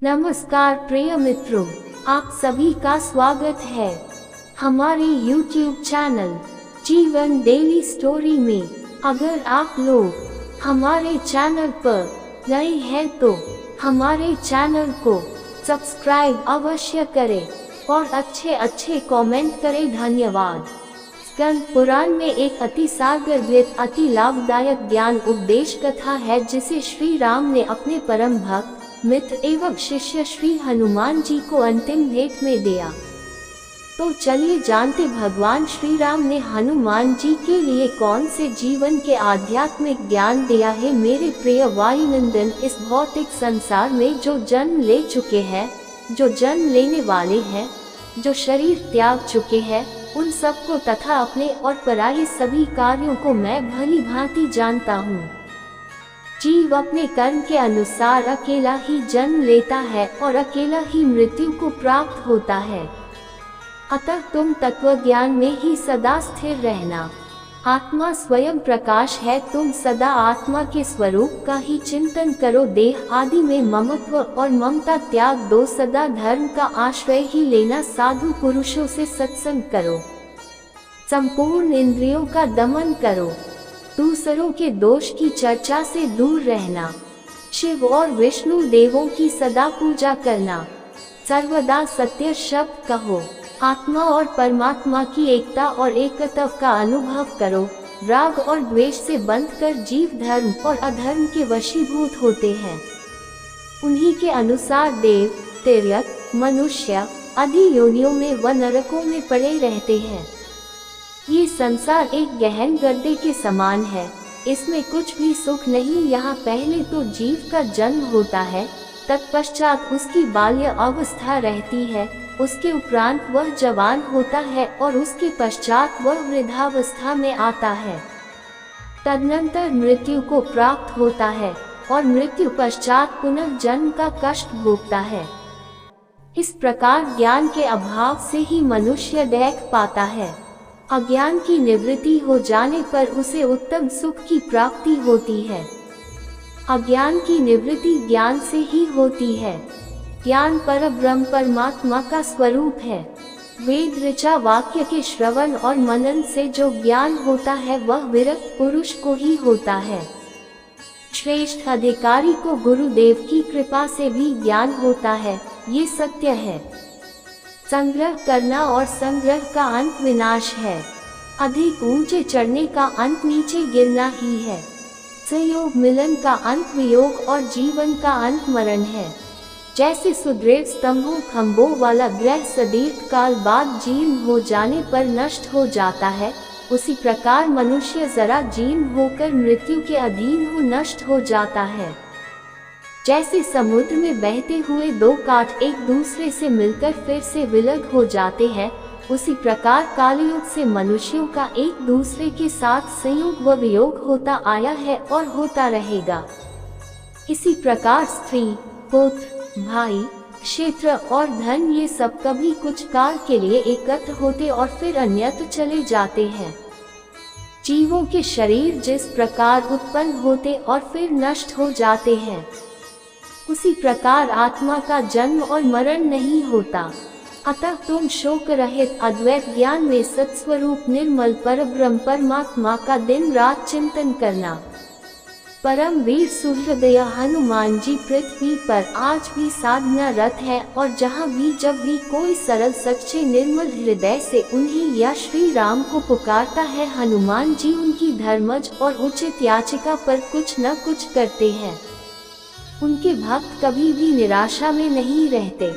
नमस्कार प्रिय मित्रों, आप सभी का स्वागत है हमारे YouTube चैनल जीवन डेली स्टोरी में। अगर आप लोग हमारे चैनल पर नए हैं तो हमारे चैनल को सब्सक्राइब अवश्य करें और अच्छे कमेंट करें। धन्यवाद। स्कंद पुराण में एक अति सागरवृत अति लाभदायक ज्ञान उपदेश कथा है जिसे श्री राम ने अपने परम भक्त मित्र एवं शिष्य श्री हनुमान जी को अंतिम भेंट में दिया। तो चलिए जानते भगवान श्री राम ने हनुमान जी के लिए कौन से जीवन के आध्यात्मिक ज्ञान दिया है। मेरे प्रिय वायुनंदन, इस भौतिक संसार में जो जन्म ले चुके हैं, जो जन्म लेने वाले हैं, जो शरीर त्याग चुके हैं, उन सबको तथा अपने और पराये सभी कार्यों को मैं भली भांति जानता हूँ। जीव अपने कर्म के अनुसार अकेला ही जन्म लेता है और अकेला ही मृत्यु को प्राप्त होता है। अतः तुम तत्व ज्ञान में ही सदा स्थिर रहना। आत्मा स्वयं प्रकाश है, तुम सदा आत्मा के स्वरूप का ही चिंतन करो। देह आदि में ममत्व और ममता त्याग दो, सदा धर्म का आश्रय ही लेना। साधु पुरुषों से सत्संग करो, संपूर्ण इंद्रियों का दमन करो, दूसरों के दोष की चर्चा से दूर रहना, शिव और विष्णु देवों की सदा पूजा करना, सर्वदा सत्य शब्द कहो, आत्मा और परमात्मा की एकता और एकत्व का अनुभव करो। राग और द्वेष से बंधकर जीव धर्म और अधर्म के वशीभूत होते हैं। उन्हीं के अनुसार देव, तिर्यक, मनुष्य आदि योनियों में व नरकों में पड़े रहते हैं। ये संसार एक गहन गड्ढे के समान है, इसमें कुछ भी सुख नहीं। यहाँ पहले तो जीव का जन्म होता है, तत्पश्चात उसकी बाल्य अवस्था रहती है, उसके उपरांत वह जवान होता है और उसके पश्चात वह वृद्धावस्था में आता है। तदनंतर मृत्यु को प्राप्त होता है और मृत्यु पश्चात पुनः जन्म का कष्ट भोगता है। इस प्रकार ज्ञान के अभाव से ही मनुष्य देख पाता है। अज्ञान की निवृत्ति हो जाने पर उसे उत्तम सुख की प्राप्ति होती है। अज्ञान की निवृत्ति ज्ञान से ही होती है। ज्ञान परब्रह्म परमात्मा का स्वरूप है। वेद ऋचा वाक्य के श्रवण और मनन से जो ज्ञान होता है वह विरक्त पुरुष को ही होता है। श्रेष्ठ अधिकारी को गुरुदेव की कृपा से भी ज्ञान होता है, ये सत्य है। संग्रह करना और संग्रह का अंत विनाश है। अधिक ऊंचे चढ़ने का अंत नीचे गिरना ही है। संयोग मिलन का अंत वियोग और जीवन का अंत मरण है। जैसे सुदृढ़ स्तंभों खंभों वाला ग्रह सदीर्घ काल बाद जीर्ण हो जाने पर नष्ट हो जाता है, उसी प्रकार मनुष्य जरा जीर्ण होकर मृत्यु के अधीन हो नष्ट हो जाता है। जैसे समुद्र में बहते हुए दो काठ एक दूसरे से मिलकर फिर से विलग हो जाते हैं, उसी प्रकार कालयुग से मनुष्यों का एक दूसरे के साथ संयोग व वियोग होता आया है और होता रहेगा। इसी प्रकार स्त्री, पुत्र, भाई, क्षेत्र और धन ये सब कभी कुछ काल के लिए एकत्र होते और फिर अन्यत्र चले जाते हैं। जीवों के शरीर जिस प्रकार उत्पन्न होते और फिर नष्ट हो जाते हैं, उसी प्रकार आत्मा का जन्म और मरण नहीं होता। अतः तुम शोक रहित अद्वैत ज्ञान में सत्स्वरूप निर्मल परब्रह्म परमात्मा का दिन रात चिंतन करना। परम वीर सुहृदय हनुमान जी पृथ्वी पर आज भी साधना रत है और जहाँ भी जब भी कोई सरल सच्चे निर्मल हृदय से उन्हीं या श्री राम को पुकारता है, हनुमान जी उनकी धर्मज और उचित याचिका पर कुछ न कुछ करते हैं। उनके भक्त कभी भी निराशा में नहीं रहते।